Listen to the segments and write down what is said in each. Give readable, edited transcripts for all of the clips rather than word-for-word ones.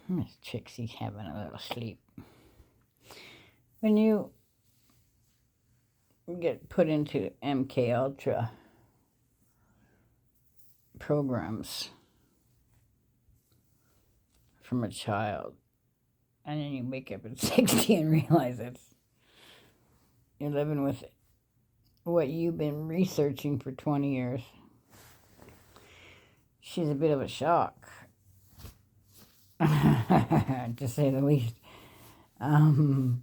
Miss Trixie's having a little sleep. When you get put into MK Ultra programs from a child, and then you wake up at 60 and realize you're living with what you've been researching for 20 years. She's a bit of a shock, to say the least. And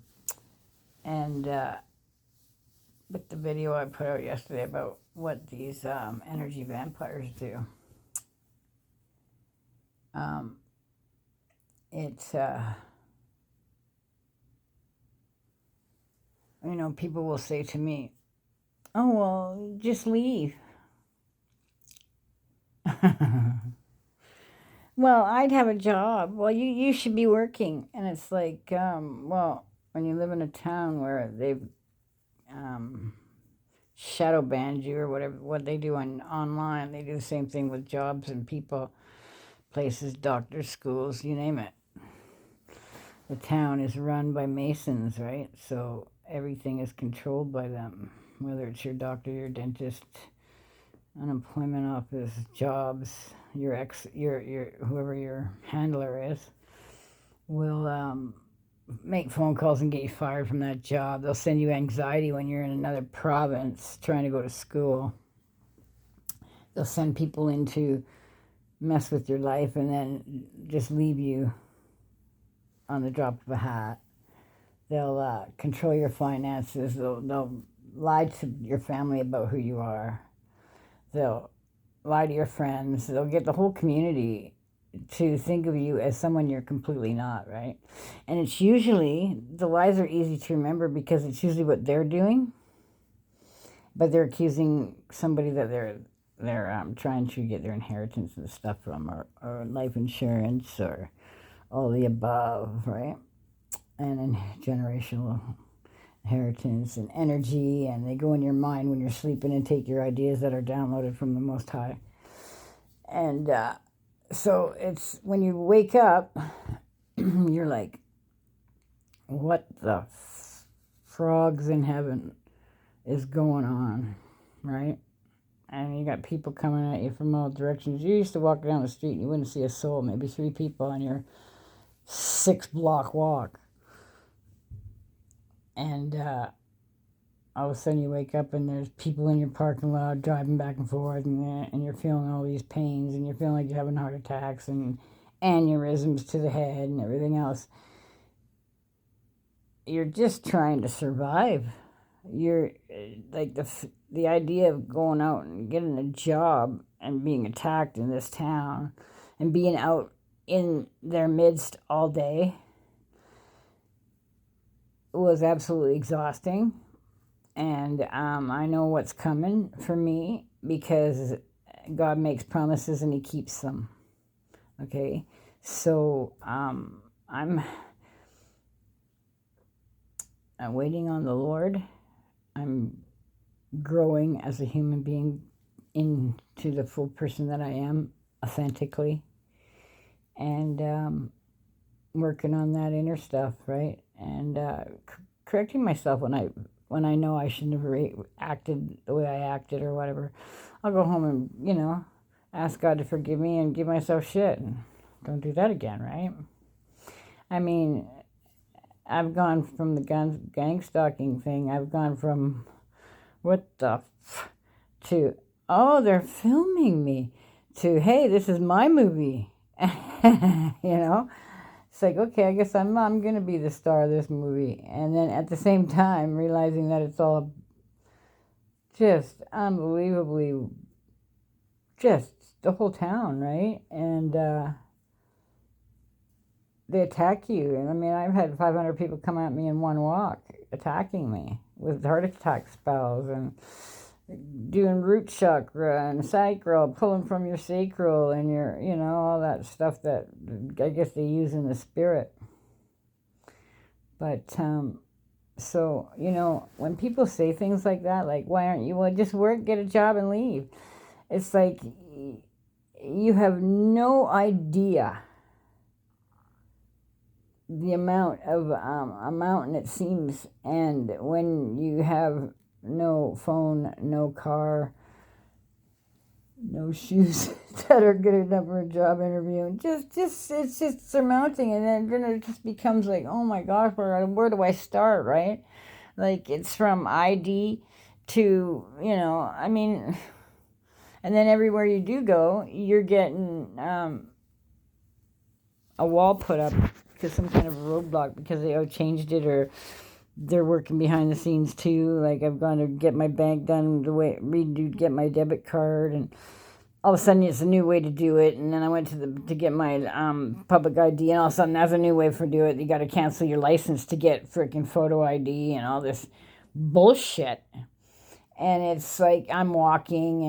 with the video I put out yesterday about what these energy vampires do, it's people will say to me, "Oh well, just leave." Well, I'd have a job. Well, you should be working. And it's like, well, when you live in a town where they've shadow banned you or whatever, what they do online, they do the same thing with jobs and people, places, doctors, schools, you name it. The town is run by Masons, right? So everything is controlled by them, whether it's your doctor, your dentist, unemployment office, jobs, your whoever your handler is will make phone calls and get you fired from that job. They'll send you anxiety when you're in another province trying to go to school. They'll send people in to mess with your life and then just leave you on the drop of a hat. They'll control your finances. They'll lie to your family about who you are. They'll lie to your friends. They'll get the whole community to think of you as someone you're completely not, right? And it's usually, the lies are easy to remember because it's usually what they're doing, but they're accusing somebody that they're trying to get their inheritance and stuff from, or life insurance, or all the above, right? And then generational inheritance and energy, and they go in your mind when you're sleeping and take your ideas that are downloaded from the Most High. And so it's when you wake up, you're like, what the frogs in heaven is going on, right? And you got people coming at you from all directions. You used to walk down the street and you wouldn't see a soul, maybe 3 people on your 6-block walk. And all of a sudden you wake up and there's people in your parking lot driving back and forth, and you're feeling all these pains, and you're feeling like you're having heart attacks and aneurysms to the head and everything else. You're just trying to survive. You're like the idea of going out and getting a job and being attacked in this town and being out in their midst all day was absolutely exhausting. And I know what's coming for me because God makes promises and he keeps them. Okay? So I'm waiting on the Lord. I'm growing as a human being into the full person that I am, authentically. And working on that inner stuff, right? And correcting myself when I know I shouldn't have acted the way I acted or whatever. I'll go home and, ask God to forgive me and give myself shit. And don't do that again, right? I mean, I've gone from the gang stalking thing. I've gone from, what the to, oh, they're filming me, to, hey, this is my movie. It's like, okay, I guess I'm going to be the star of this movie. And then at the same time, realizing that it's all just unbelievably, just the whole town, right? And they attack you. And I mean, I've had 500 people come at me in one walk, attacking me with heart attack spells and doing root chakra and sacral, pulling from your sacral and your, all that stuff that I guess they use in the spirit. But, so, when people say things like that, like, why aren't you, well, just work, get a job and leave. It's like, you have no idea the amount of a mountain it seems, and when you have no phone, no car, no shoes that are good enough for a job interview, and just it's just surmounting, and then it just becomes like, oh my gosh, where do I start, right? Like, it's from ID to, I mean, and then everywhere you do go, you're getting a wall put up because some kind of roadblock because they changed it, or they're working behind the scenes too. Like, I've gone to get my bank done get my debit card, and all of a sudden it's a new way to do it. And then I went to get my public ID, and all of a sudden that's a new way for do it. You got to cancel your license to get freaking photo ID and all this bullshit. And it's like I'm walking,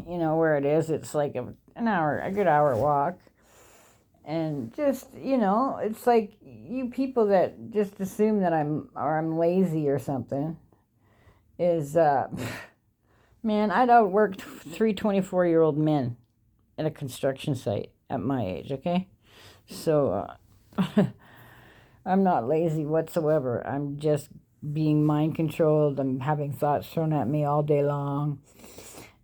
and where it is, it's like a good hour walk. And just, it's like you people that just assume that I'm lazy or something is, man, I'd outworked three 24-year-old men at a construction site at my age, okay? So, I'm not lazy whatsoever. I'm just being mind controlled. I'm having thoughts thrown at me all day long,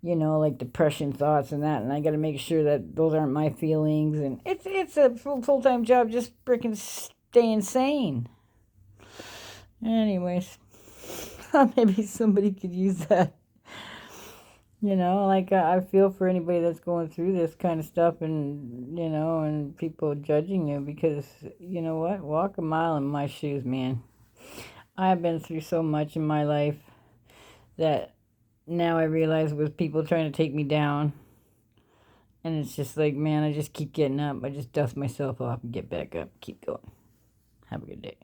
like depression thoughts and that, and I got to make sure that those aren't my feelings. And it's a full-time job, just freaking staying sane. Anyways, maybe somebody could use that. Like, I feel for anybody that's going through this kind of stuff, and and people judging you, because you know what? Walk a mile in my shoes, man. I've been through so much in my life that now I realize it was people trying to take me down. And it's just like, man, I just keep getting up. I just dust myself off and get back up. Keep going. Have a good day.